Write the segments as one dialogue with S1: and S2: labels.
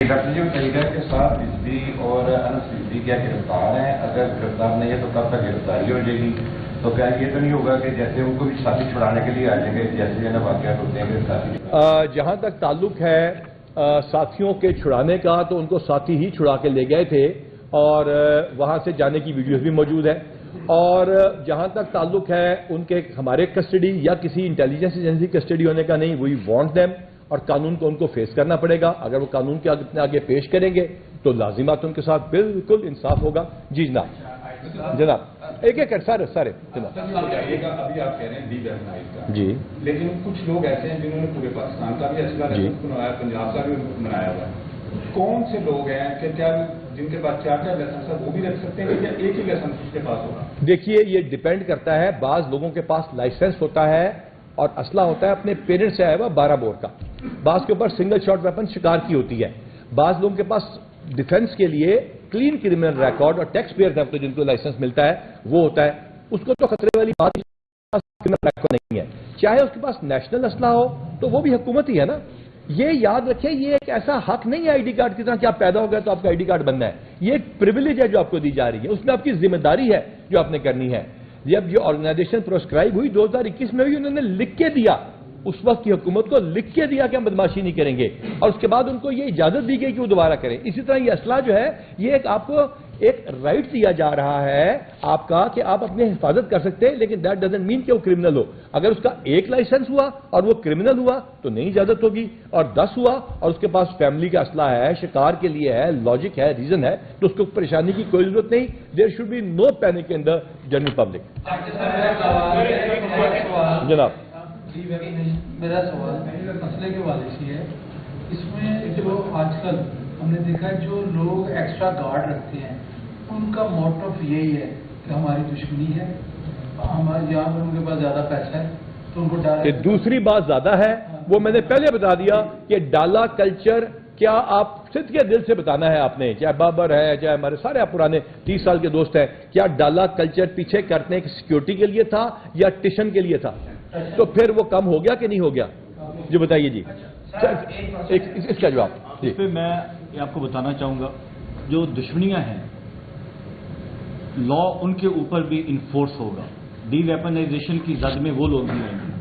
S1: Doctor جی بتائیے گا کہ 7 رضوی اور انس رضوی کیا گرفتار ہیں؟ اگر گرفتار نہیں ہے تو کب تک گرفتاری ہو جائے گی؟ تو کیا یہ تو نہیں ہوگا کہ جیسے ان کو بھی ساتھی چھڑانے کے لیے آ جائیں گے جیسے جو ہے نا واقعات ہوتے ہیں کہ ساتھی؟
S2: جہاں تک تعلق ہے ساتھیوں کے چھڑانے کا، تو ان کو ساتھی ہی چھڑا کے لے گئے تھے اور وہاں سے جانے کی ویڈیوز بھی موجود ہے۔ اور جہاں تک تعلق ہے ان کے ہمارے کسٹڈی یا کسی انٹیلیجنس ایجنسی کسٹڈی ہونے کا نہیں، وی وانٹ دیم، اور قانون کو ان کو فیس کرنا پڑے گا۔ اگر وہ قانون کے آگے پیش کریں گے تو لازمات ان کے ساتھ بالکل انصاف ہوگا۔ جی جناب، جناب ایک ایک سارے جناب۔
S3: ابھی آپ کہہ رہے ہیں ڈی ویپنائز کا،
S2: جی،
S3: لیکن کچھ لوگ ایسے ہیں جنہوں نے پورے پاکستان کا بھی اسلحہ بنایا، پنجاب کا بھی بنایا ہوا ہے۔ کون سے لوگ ہیں کہ کیا جن کے پاس 4 لائسنس ہے وہ بھی رکھ سکتے ہیں یا ایک ہی لائسنس اس کے پاس ہوگا؟
S2: دیکھیے یہ ڈیپینڈ کرتا ہے۔ بعض لوگوں کے پاس لائسنس ہوتا ہے اور اسلحہ ہوتا ہے اپنے پیرنٹس سے آیا ہوا 12 بور کا، بعض کے اوپر سنگل شاٹ ویپن شکار کی ہوتی ہے، بعض لوگوں کے پاس ڈیفنس کے لیے کلین کرمنل ریکارڈ اور ٹیکس پیئر تھے جن کو لائسنس ملتا ہے وہ ہوتا ہے، اس کو تو خطرے والی بات کرمنل ریکارڈ نہیں ہے۔ چاہے اس کے پاس نیشنل اسلحہ ہو تو وہ بھی حکومت ہی ہے نا۔ یہ یاد رکھیں، یہ ایک ایسا حق نہیں ہے آئی ڈی کارڈ کی طرح کہ آپ پیدا ہو گئے تو آپ کا آئی ڈی کارڈ بننا ہے۔ یہ ایک پریویلیج ہے جو آپ کو دی جا رہی ہے، اس میں آپ کی ذمہ داری ہے جو آپ نے کرنی ہے۔ جب یہ آرگنائزیشن پروسکرائب ہوئی 2021 میں ہوئی، انہوں نے لکھ کے دیا، اس وقت کی حکومت کو لکھ کے دیا کہ ہم بدماشی نہیں کریں گے، اور اس کے بعد ان کو یہ اجازت دی گئی کہ وہ دوبارہ کریں۔ اسی طرح یہ اسلحہ جو ہے یہ ایک آپ کو ایک رائٹ دیا جا رہا ہے آپ کا کہ آپ اپنی حفاظت کر سکتے ہیں، لیکن دیٹ ڈزنٹ مین کہ وہ کرمنل ہو۔ اگر اس کا ایک لائسنس ہوا اور وہ کرمنل ہوا تو نہیں اجازت ہوگی، اور 10 ہوا اور اس کے پاس فیملی کا اسلحہ ہے، شکار کے لیے ہے، لاجک ہے، ریزن ہے، تو اس کو پریشانی کی کوئی ضرورت نہیں۔ There should be no panic in the general public. جناب
S4: میرا سوال مسئلے کے حوالے سے ہے، اس میں جو آج کل ہم نے دیکھا ہے جو لوگ ایکسٹرا گارڈ رکھتے ہیں ان کا موٹو یہی ہے کہ ہماری دشمنی ہے، ہمارے یہاں پر ان کے پاس زیادہ پیسہ ہے تو ان کو ڈر۔
S2: دوسری بات زیادہ ہے، وہ میں نے پہلے بتا دیا کہ ڈالا کلچر کیا آپ صدق کے دل سے بتانا ہے آپ نے، چاہے بابر ہے چاہے ہمارے سارے آپ پرانے 30 سال کے دوست ہیں، کیا ڈالا کلچر پیچھے کرنے کی سیکیورٹی کے لیے تھا یا ٹیشن کے لیے تھا؟ تو پھر وہ کم ہو گیا کہ نہیں ہو گیا؟ جو بتائیے جی اس کا جواب۔
S5: اس پہ میں آپ کو بتانا چاہوں گا، جو دشمنیاں ہیں لا ان کے اوپر بھی انفورس ہوگا۔ ڈی ویپنائزیشن کی زد میں وہ لوگ بھی رہیں گے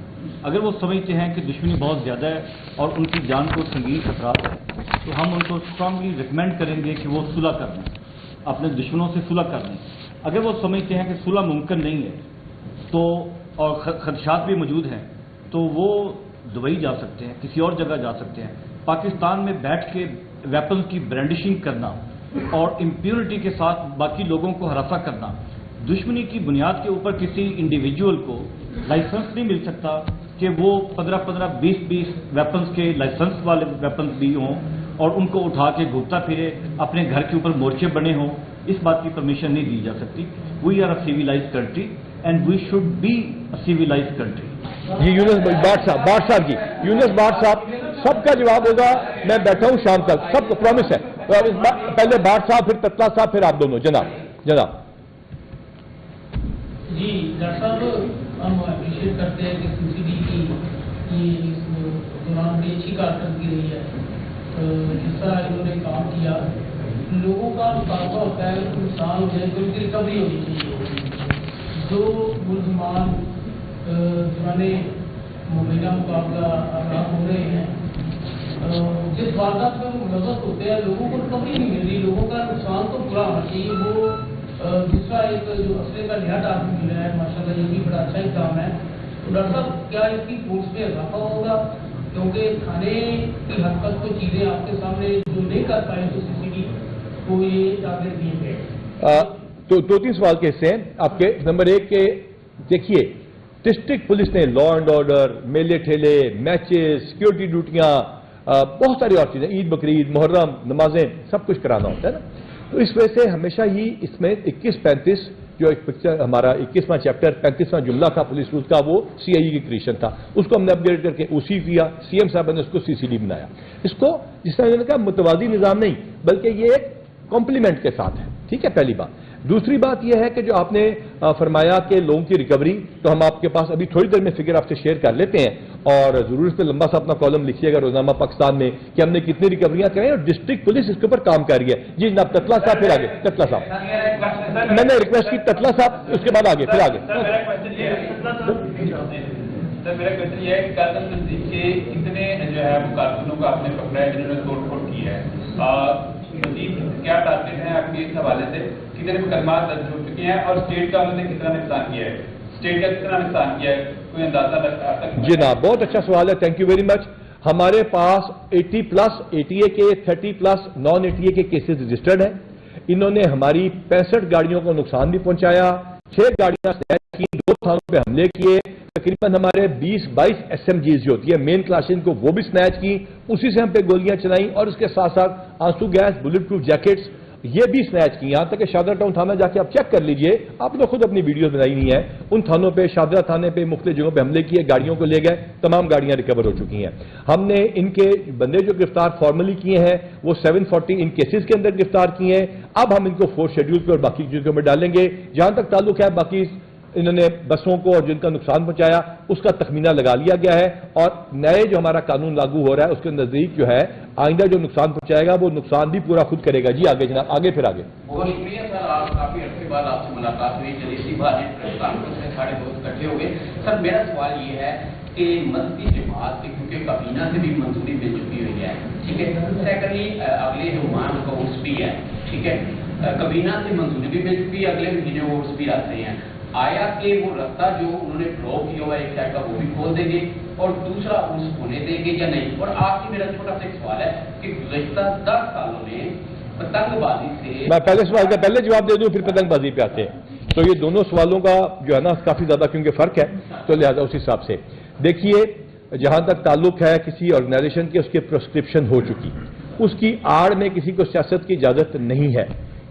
S5: اگر وہ سمجھتے ہیں کہ دشمنی بہت زیادہ ہے اور ان کی جان کو سنگین خطرات ہے، تو ہم ان کو اسٹرانگلی ریکمینڈ کریں گے کہ وہ صلح کر لیں، اپنے دشمنوں سے صلح کر لیں۔ اگر وہ سمجھتے ہیں کہ صلح ممکن نہیں ہے تو اور خدشات بھی موجود ہیں تو وہ دبئی جا سکتے ہیں، کسی اور جگہ جا سکتے ہیں۔ پاکستان میں بیٹھ کے ویپنز کی برانڈشنگ کرنا اور امپیورٹی کے ساتھ باقی لوگوں کو ہراساں کرنا، دشمنی کی بنیاد کے اوپر کسی انڈیویجول کو لائسنس نہیں مل سکتا کہ وہ 15-20 ویپنز کے لائسنس والے ویپنز بھی ہوں اور ان کو اٹھا کے گھومتا پھرے، اپنے گھر کے اوپر مورچے بنے ہوں، اس بات کی پرمیشن نہیں دی جا سکتی۔ We are a civilized country and we should be a civilized country.
S2: جی یونس بھٹ صاحب کی یونس بھٹ صاحب سب کا جواب ہوگا، میں بیٹھا ہوں شام تک، سب کو پرومس ہے۔ پہلے بھٹ صاحب پھر تتلا صاحب پھر آپ دونوں۔ جناب
S6: جی ڈاکٹر صاحب، ہم اپریشیٹ کرتے ہیں کہ CCD کی اس دوران بڑی اچھی کارکردگی رہی ہے، جس طرح انہوں نے کام کیا، لوگوں کا مطالبہ ہوتا ہے کہ نقصان ہو جائے تو ان کی ریکوری ہونی چاہیے۔ جو ملزمان دوران مبینہ مقابلہ آزاد ہو رہے ہیں، جس واردات میں وہ ملوث ہوتے ہیں، لوگوں کو ریکوری نہیں مل رہی، لوگوں کا نقصان تو پورا ہونا چاہیے۔ وہ دوسرا ایک جو اسلحے کا نیا ڈاک مل رہا ہے، ماشاءاللہ یہ بھی بڑا اچھا اقدام ہے۔ تو ڈاکٹر صاحب کیا اس کی فورس میں اضافہ ہوگا؟ کیونکہ کھانے کی حد تک تو چیزیں آپ کے سامنے جو نہیں کر پائے تو CCD کو یہ ٹارگیٹ دیے گئے۔
S2: تو 2-3 سوال کے حصے ہیں آپ کے۔ نمبر 1 کہ دیکھیے ڈسٹرکٹ پولیس نے لا اینڈ آرڈر، میلے ٹھیلے، میچز، سیکیورٹی ڈیوٹیاں، بہت ساری اور چیزیں، عید بقرعید، محرم، نمازیں، سب کچھ کرانا ہوتا ہے نا۔ تو اس وجہ سے ہمیشہ ہی اس میں 21-35 جو ایک پکچر ہمارا 21واں چیپٹر 35واں جملہ تھا پولیس رول کا، وہ CIE کی کریشن تھا، اس کو ہم نے اپگریڈ کر کے OC کیا، CM صاحب نے اس کو CCD بنایا۔ اس کو جس طرح میں نے کہا متوازی نظام نہیں بلکہ یہ ایک کمپلیمنٹ کے ساتھ ہے، ٹھیک ہے، پہلی بات۔ دوسری بات یہ ہے کہ جو آپ نے فرمایا کہ لوگوں کی ریکوری، تو ہم آپ کے پاس ابھی تھوڑی دیر میں فگر آپ سے شیئر کر لیتے ہیں، اور ضرور اس پہ لمبا سا اپنا کالم لکھیے گا روزنامہ پاکستان میں کہ ہم نے کتنی ریکوریاں کرائی اور ڈسٹرکٹ پولیس اس کے اوپر کام کر رہی ہے. جی جناب تتلا صاحب پھر آگے. تتلا صاحب میں نے ریکویسٹ کی تتلا صاحب اس کے بعد آگے پھر آگے.
S3: سر میرا کوشچن یہ ہے کہ کارکن تنظیم کے کتنے جو ہے وہ کارکنوں کو آپ نے پکڑا ہے جنہوں نے توڑ پھوڑ کی ہے, مزید کیا ٹارگیٹ ہیں آپ کے اس حوالے سے, کتنے مقدمات درج ہو چکے ہیں اور اسٹیٹ کا انہوں نے کتنا نقصان کیا ہے, اسٹیٹ کا کتنا نقصان کیا ہے, کوئی اندازہ لگتا ہے؟
S2: جناب بہت اچھا سوال ہے, تھینک یو ویری مچ. ہمارے پاس 80+ ATA کے 30+ نان ATA کے کیسز رجسٹرڈ ہیں. انہوں نے ہماری 65 گاڑیوں کو نقصان بھی پہنچایا, 6 گاڑیاں سنیچ کی, 2 تھانوں پہ حملے کیے, تقریباً ہمارے 20-22 SMGs جو ہوتی ہے مین کلاشن کو وہ بھی سنیچ کی, اسی سے ہم پہ گولیاں چلائیں, اور اس کے ساتھ ساتھ آنسو گیس, بلٹ پروف جیکٹس یہ بھی سنیچ کی. یہاں تک کہ شادرہ ٹاؤن تھانہ جا کے آپ چیک کر لیجئے, آپ نے خود اپنی ویڈیوز بنائی نہیں ہے, ان تھانوں پہ شادرہ تھانے پہ مختلف جگہوں پہ حملے کیے, گاڑیوں کو لے گئے, تمام گاڑیاں ریکور ہو چکی ہیں. ہم نے ان کے بندے جو گرفتار فارملی کیے ہیں وہ 740 ان کیسز کے اندر گرفتار کیے ہیں. اب ہم ان کو 4 شیڈول پہ اور باقی چیزوں میں ڈالیں گے. جہاں تک تعلق ہے باقی انہوں نے بسوں کو اور جن کا نقصان پہنچایا اس کا تخمینہ لگا لیا گیا ہے, اور نئے جو ہمارا قانون لاگو ہو رہا ہے اس کے نزدیک جو ہے آئندہ جو نقصان پہنچائے گا وہ نقصان بھی پورا خود کرے گا. جی آگے جناب, آگے پھر آگے.
S7: بہت شکریہ سر, آپ کافی عرصے بعد آپ سے ملاقات ہوئی, چلیے اسی بات سے سارے دوست اکٹھے ہو گئے. سر میرا سوال یہ ہے کہ مذہبی جماعت کی کیونکہ کابینہ سے بھی منظوری مل چکی ہوئی ہے, ٹھیک ہے, سیکنڈلی اگلے ہمان کا ووٹس بھی ہے, ٹھیک ہے, کابینہ سے منظوری بھی مل چکی ہے, اگلے مہینے ووٹس بھی آتے ہیں. آیا کہ وہ رستہ جو انہوں نے بلاک کیا ہوا ایک سائڈ کا وہ بھی کھول دیں گے اور دوسرا اس ہونے دیں گے یا نہیں؟ اور آپ کی میرا چھوٹا سا ایک سوال ہے کہ گزشتہ 10 سالوں میں پتنگ بازی سے, میں
S2: پہلے سوال کا پہلے جواب دے دوں پھر پتنگ بازی پہ آتے ہیں. تو یہ دونوں سوالوں کا جو ہے نا کافی زیادہ کیونکہ فرق ہے, تو لہذا اس حساب سے دیکھیے. جہاں تک تعلق ہے کسی آرگنائزیشن کے اس کی پرسکرپشن ہو چکی, اس کی آڑ میں کسی کو سیاست کی اجازت نہیں ہے.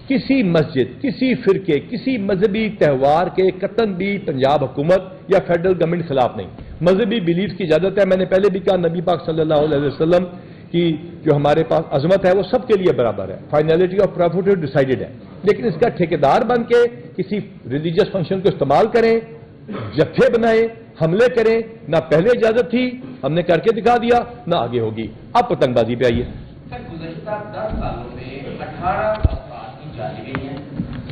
S2: کسی مسجد, کسی فرقے, کسی مذہبی تہوار کے قطعاً بھی پنجاب حکومت یا فیڈرل گورنمنٹ خلاف نہیں. مذہبی بیلیف کی اجازت ہے. میں نے پہلے بھی کہا نبی پاک صلی اللہ علیہ وسلم کی جو ہمارے پاس عظمت ہے وہ سب کے لیے برابر ہے, فائنلٹی آف پروفٹ ڈیسائیڈڈ ہے. لیکن اس کا ٹھیکیدار بن کے کسی ریلیجیس فنکشن کو استعمال کریں, جتھے بنائیں, حملے کریں, نہ پہلے اجازت تھی, ہم نے کر کے دکھا دیا, نہ آگے ہوگی. اب پتنگ بازی پہ آئیے.
S7: گزشتہ 10 سالوں میں 18 جانے گئی ہیں,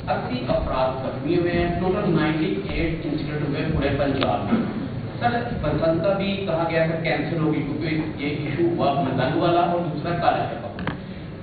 S7: 80 افراد زخمی ہوئے ہیں, ٹوٹل 98 انسیڈنٹ ہوئے پورے پنجاب میں. سر بسنت کا بھی کہا گیا تھا کینسل ہوگی کیونکہ یہ ایشو ہوا پتنگ والا اور دوسرا کالا شفق.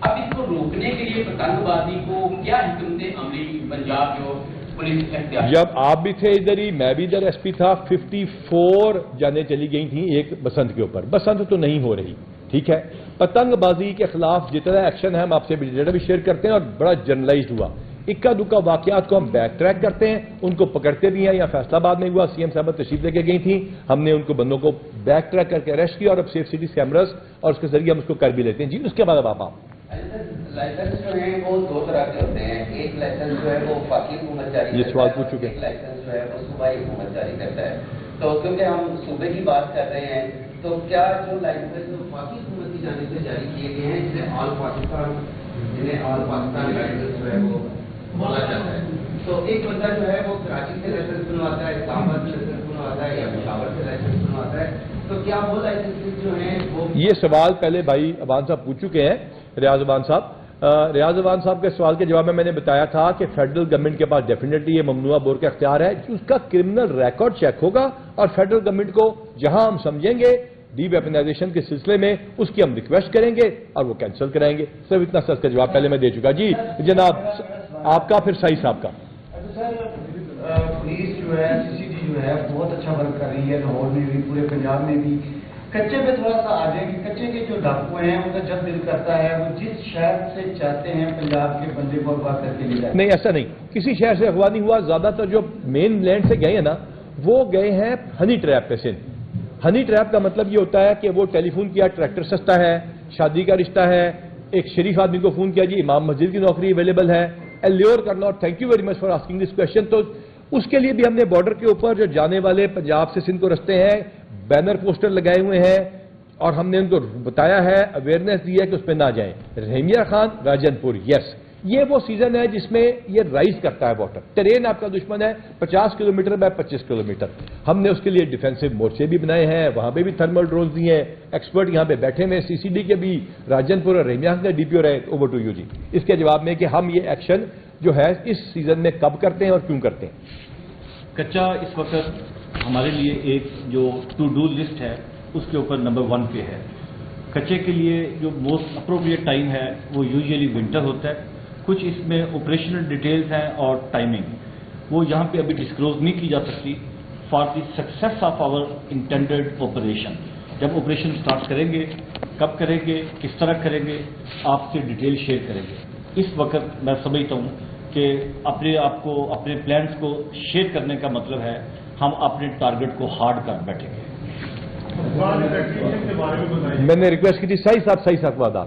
S7: اب اس کو روکنے کے لیے پتنگ بازی کو کیا حکمت عملی پنجاب جو پولیس اختیار,
S2: جب آپ بھی تھے ادھر ہی, میں بھی ادھر SP تھا, 54 جانے چلی گئی تھیں ایک بسنت کے اوپر. بسنت تو نہیں ہو رہی, ٹھیک ہے. پتنگ بازی کے خلاف جتنا ایکشن ہے ہم آپ سے ڈیٹا بھی شیئر کرتے ہیں اور بڑا جنرلائزڈ ہوا. اکا دکا واقعات کو ہم بیک ٹریک کرتے ہیں, ان کو پکڑتے بھی ہیں. یا فیصل آباد میں ہوا, CM صاحبہ تشریف لے کے گئی تھیں, ہم نے ان کو بندوں کو بیک ٹریک کر کے اریسٹ کیا اور اب سیف سٹی کیمراز اور اس کے ذریعے ہم اس کو کر بھی لیتے ہیں. جی اس کے بعد اب آپ
S7: لائسنس جو ہیں وہ 2 طرح کے ہوتے ہیں. ایک لائسنس جو ہے وہ وفاقی حکومت جاری کرتا ہے,
S2: یہ سوال پوچھ چکے,
S7: ایک لائسنس جو ہے وہ صوبائی حکومت جاری کرتا ہے. تو کیونکہ ہم صوبے کی بات کر رہے ہیں تو کیا جو لائسنس وفاقی حکومت کی جانب سے جاری کیے گئے ہیں جنہیں آل پاکستان لائسنس جو ہے وہ بولا جاتا ہے, تو ایک بندہ جو ہے وہ کراچی سے لائسنس بنواتا ہے, اسلام آباد سے لائسنس بنواتا ہے یا پشاور سے لائسنس بنواتا ہے, تو کیا وہ لائسنس جو ہیں وہ, یہ
S2: سوال پہلے بھائی ابان صاحب پوچھ چکے ہیں, ریاض ابان صاحب. ریاض ابان صاحب کے سوال کے جواب میں نے بتایا تھا کہ فیڈرل گورنمنٹ کے پاس ڈیفینیٹلی یہ ممنوعہ بور کا اختیار ہے. اس کا کرمنل ریکارڈ چیک ہوگا اور فیڈرل گورنمنٹ کو جہاں ہم سمجھیں گے ڈی ویپنائزیشن کے سلسلے میں اس کی ہم ریکویسٹ کریں گے اور وہ کینسل کرائیں گے. صرف اتنا سر کا جواب پہلے میں دے چکا. جی جناب آپ کا, پھر سائی صاحب کا.
S8: سر پولیس جو ہے CCT جو ہے بہت اچھا ورک کر رہی ہے, لاہور میں بھی, پورے پنجاب میں بھی. کچے پہ تھوڑا سا آ جائیں کہ کچے کے جو ڈاکو ہیں ان کا جب دل کرتا ہے وہ جس شہر سے چاہتے ہیں پنجاب کے بندے کو اغوا کر کے لے جائیں.
S2: نہیں ایسا نہیں, کسی شہر سے اغوا نہیں ہوا. زیادہ تر جو مین لینڈ سے گئے ہیں نا وہ گئے ہیں ہنی ٹریپ پہ. سندھ ہنی ٹریپ کا مطلب یہ ہوتا ہے کہ وہ ٹیلی فون کیا, ٹریکٹر سستا ہے, شادی کا رشتہ ہے, ایک شریف آدمی کو فون کیا جی امام مسجد کی نوکری اویلیبل ہے, ایلیور کرنا. اور thank you very much for asking this question. تو اس کے لیے بھی ہم نے بارڈر کے اوپر جو جانے والے پنجاب سے سندھ کو رستے ہیں بینر پوسٹر لگائے ہوئے ہیں اور ہم نے ان کو بتایا ہے, اویئرنیس دی ہے کہ اس پہ نہ جائیں. رحیمیہ خان راجن پور, یس یہ وہ سیزن ہے جس میں یہ رائز کرتا ہے واٹر. ٹرین آپ کا دشمن ہے 50 کلومیٹر بائی 25 کلومیٹر. ہم نے اس کے لیے ڈیفینسو مورچے بھی بنائے ہیں, وہاں پہ بھی تھرمل ڈرونز دیے ہیں, ایکسپرٹ یہاں پہ بیٹھے ہیں, سی سی ڈی کے بھی, راجن پور اور ریمیا کے ڈی پی او رہے. اوور ٹو یو جی. اس کے جواب میں کہ ہم یہ ایکشن جو ہے اس سیزن میں کب کرتے ہیں اور کیوں کرتے ہیں.
S5: کچا اس وقت ہمارے لیے ایک جو ٹو ڈو لسٹ ہے اس کے اوپر نمبر 1 پہ ہے. کچے کے لیے جو موسٹ اپروپریٹ ٹائم ہے وہ یوزلی ونٹر ہوتا ہے. کچھ اس میں آپریشنل ڈیٹیلز ہیں اور ٹائمنگ وہ یہاں پہ ابھی ڈسکلوز نہیں کی جا سکتی. For the success of our intended operation, جب آپریشن سٹارٹ کریں گے, کب کریں گے, کس طرح کریں گے, آپ سے ڈیٹیل شیئر کریں گے. اس وقت میں سمجھتا ہوں کہ اپنے آپ کو, اپنے پلانس کو شیئر کرنے کا مطلب ہے ہم اپنے ٹارگٹ کو ہارڈ کر بیٹھیں گے.
S2: میں نے ریکویسٹ کی تھی صحیح صاحب وعدہ.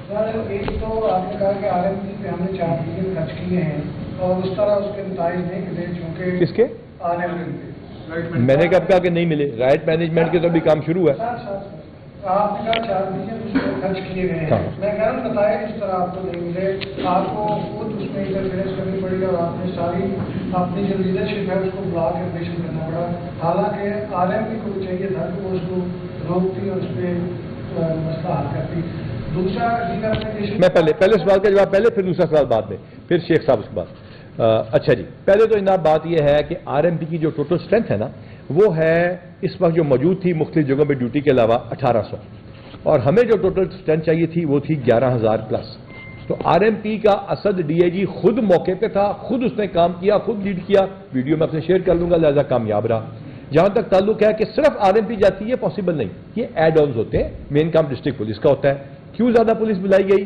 S9: سر ایک تو آپ نے کہا کہ آر ایم پی پہ ہم نے 4 بلین خرچ کیے ہیں اور اس طرح اس کے نتائج نہیں ملے, چونکہ
S2: کس کے
S9: آر ایم پی
S2: میں نے کب کہا کہ نہیں ملے. رائٹ مینجمنٹ کے تو بھی کام شروع ہے.
S9: آپ نے کہا 4 بلین اس میں خرچ کیے گئے ہیں. میں کہہ رہا ہوں نتائج اس طرح آپ کو نہیں ملے, آپ کو خود اس میں انٹرفیئرنس کرنی پڑی اور آپ نے ساری اپنی جو لیڈرشپ ہے اس کو بلا کے آپریشن کرنا پڑا. حالانکہ آر ایم پی کو چاہیے تھا کہ وہ اس کو روکتی اور اس پہ مسئلہ حل کرتی. دوسرا
S2: میں پہلے سوال کا جواب پہلے, پھر دوسرا سوال بعد میں, پھر شیخ صاحب اس کے بعد. اچھا جی, پہلے تو جناب بات یہ ہے کہ آر ایم پی کی جو ٹوٹل اسٹرینتھ ہے نا وہ ہے اس وقت جو موجود تھی مختلف جگہوں پہ ڈیوٹی کے علاوہ 1800, اور ہمیں جو ٹوٹل اسٹرینتھ چاہیے تھی وہ تھی 11,000 پلس. تو آر ایم پی کا اسد ڈی اے جی خود موقع پہ تھا, خود اس نے کام کیا, خود لیڈ کیا. ویڈیو میں آپ سے شیئر کر لوں گا, لہذا کامیاب رہا. جہاں تک تعلق ہے کہ صرف آر ایم پی جاتی ہے, پاسبل نہیں. یہ ایڈ آنز ہوتے ہیں, مین کام ڈسٹرکٹ پولیس کا ہوتا ہے. کیوں زیادہ پولیس بلائی گئی؟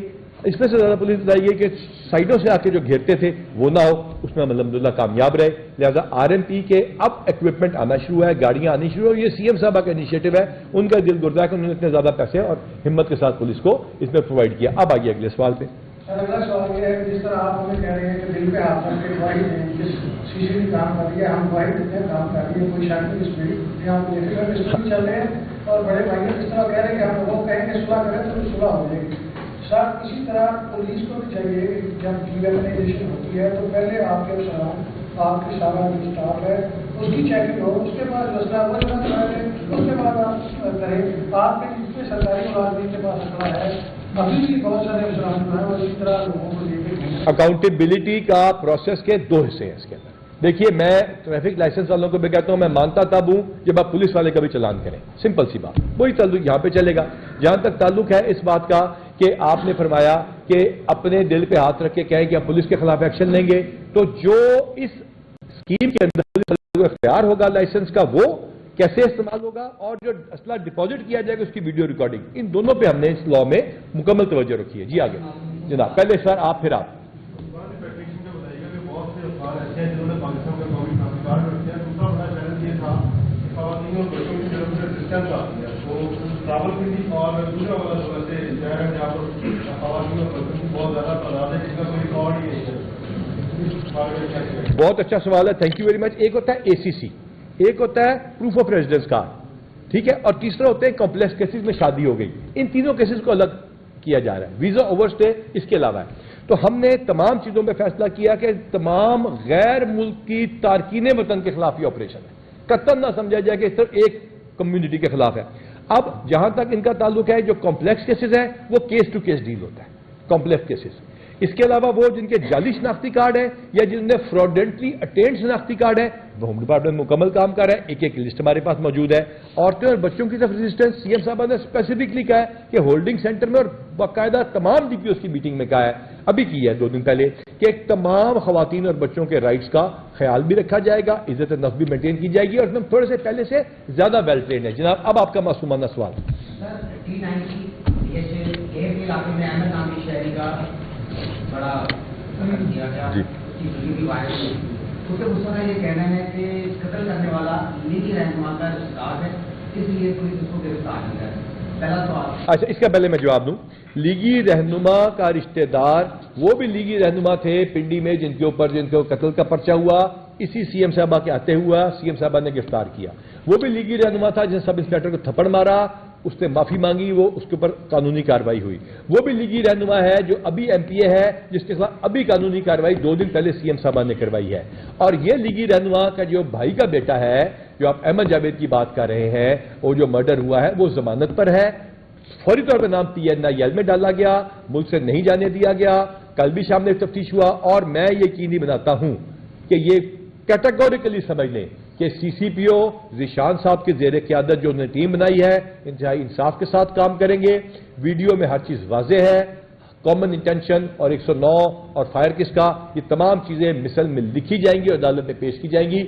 S2: اس میں سے زیادہ پولیس بلائی گئی کہ سائڈوں سے آ کے جو گھیرتے تھے وہ نہ ہو, اس میں الحمدللہ کامیاب رہے. لہذا آر ایم پی کے اب ایکوپمنٹ آنا شروع ہے, گاڑیاں آنی شروع ہے. یہ سی ایم صاحبہ کا انیشیٹو ہے, ان کا دل گردہ ہے کہ انہوں نے اتنے زیادہ پیسے اور ہمت کے ساتھ پولیس کو اس میں پرووائڈ کیا. اب آئیے اگلے سوال پہ.
S9: سر اگلا سوال یہ ہے کہ جس طرح آپ ہمیں کہہ رہے ہیں کہ دل پہ ہاتھ رکھ کے گواہی دیں, سی سی ٹی کام کر رہی ہے, ہم گواہی دیتے ہیں کام کر رہی ہے, کوئی شک نہیں اس میں. یہاں پہ چل رہے ہیں اور بڑے بھائی جس طرح کہہ رہے ہیں کہ ہم لوگ کہیں کہ صلح کریں تو صلح ہو جائے گی. سر اسی طرح پولیس کو بھی چاہیے جب ڈی ویپنائزیشن ہوتی ہے تو پہلے آپ کے افسران, آپ کے سارا جو اسٹاف ہے اس کی چیکنگ ہو, اس کے بعد مسئلہ وہ اس کے بعد آپ کریں. آپ کے جتنے سرکاری ملازمین کے پاس اکڑا ہے ابھی بھی بہت سارے افسران جو ہیں اور اسی طرح لوگوں کو لے کے
S2: اکاؤنٹیبلٹی کا پروسیس کے 2 حصے ہیں اس کے اندر. دیکھیے میں ٹریفک لائسنس والوں کو بھی کہتا ہوں, میں مانتا تب ہوں جب آپ پولیس والے کا بھی چلان کریں. سمپل سی بات, وہی تعلق یہاں پہ چلے گا. جہاں تک تعلق ہے اس بات کا کہ آپ نے فرمایا کہ اپنے دل پہ ہاتھ رکھ کے کہیں کہ آپ پولیس کے خلاف ایکشن لیں گے, تو جو اس اسکیم کے اندر اختیار ہوگا لائسنس کا وہ کیسے استعمال ہوگا, اور جو اسلحہ ڈپازٹ کیا جائے گا اس کی ویڈیو ریکارڈنگ, ان دونوں پہ ہم نے اس لا میں مکمل توجہ رکھی ہے. جی آگے جناب, پہلے سر آپ پھر آپ. بہت اچھا سوال ہے, تھینک یو ویری مچ. ایک ہوتا ہے اے سی سی, ایک ہوتا ہے پروف آف ریزیڈنس کارڈ, ٹھیک ہے, اور تیسرا ہوتے ہیں کمپلیکس کیسز میں شادی ہو گئی. ان تینوں کیسز کو الگ کیا جا رہا ہے. ویزا اوور اسٹے اس کے علاوہ ہے. تو ہم نے تمام چیزوں پہ فیصلہ کیا کہ تمام غیر ملکی تارکین وطن کے خلاف یہ آپریشن ہے. قطعاً نہ سمجھا جائے کہ صرف ایک کمیونٹی کے خلاف ہے. اب جہاں تک ان کا تعلق ہے, جو کمپلیکس کیسز ہیں وہ کیس ٹو کیس ڈیل ہوتا ہے, کمپلیکس کیسز. اس کے علاوہ وہ جن کے جعلی شناختی کارڈ ہے یا جن نے فراڈنٹلی اٹینڈ شناختی کارڈ ہے, ہوم ڈپارٹمنٹ مکمل کام کر رہا ہے. ایک ایک لسٹ ہمارے پاس موجود ہے. عورتیں اور بچوں کی طرف ریزسٹنس, سی ایم صاحبہ نے اسپیسیفکلی کہا ہے کہ ہولڈنگ سینٹر میں اور باقاعدہ تمام ڈی پی اوز کی میٹنگ میں کہا ہے, ابھی کی ہے 2 دن پہلے, کہ تمام خواتین اور بچوں کے رائٹس کا خیال بھی رکھا جائے گا, عزت نفس بھی مینٹین کی جائے گی, اور تھوڑے سے پہلے سے زیادہ ویل ٹرینڈ ہے. جناب اب آپ کا معصومانہ سوال.
S10: بڑا کیا گیا کیونکہ اس کا یہ کہنا ہے کہ قتل کرنے والا لیگی رہنما کا شکار ہے, اس لیے کوئی اس کو گرفتار نہیں کرے. پہلا سوال. اچھا,
S2: اس کا پہلے میں جواب دوں. لیگی رہنما کا رشتہ دار وہ بھی لیگی رہنما تھے پنڈی میں جن کو قتل کا پرچہ ہوا, اسی سی ایم صاحبہ کے آتے ہوا سی ایم صاحبہ نے گرفتار کیا. وہ بھی لیگی رہنما تھا جس سب انسپیکٹر کو تھپڑ مارا, اس نے معافی مانگی, وہ اس کے اوپر قانونی کارروائی ہوئی. وہ بھی لیگی رہنما ہے جو ابھی ایم پی اے ہے, جس کے خلاف ابھی قانونی کارروائی 2 دن پہلے سی ایم صاحبان نے کروائی ہے. اور یہ لیگی رہنما کا جو بھائی کا بیٹا ہے, جو آپ احمد جاوید کی بات کر رہے ہیں, وہ جو مرڈر ہوا ہے وہ ضمانت پر ہے, فوری طور پہ نام PNIL میں ڈالا گیا, ملک سے نہیں جانے دیا گیا. کل بھی شام میں تفتیش ہوا, اور میں یقینی بناتا ہوں کہ یہ کیٹیگوریکلی سمجھ لیں کہ CCPO ذیشان صاحب کے زیر قیادت جو انہوں نے ٹیم بنائی ہے انتہائی انصاف کے ساتھ کام کریں گے. ویڈیو میں ہر چیز واضح ہے, کامن انٹینشن اور 109 اور فائر کس کا, یہ تمام چیزیں مثل میں لکھی جائیں گی اور عدالت میں پیش کی جائیں گی.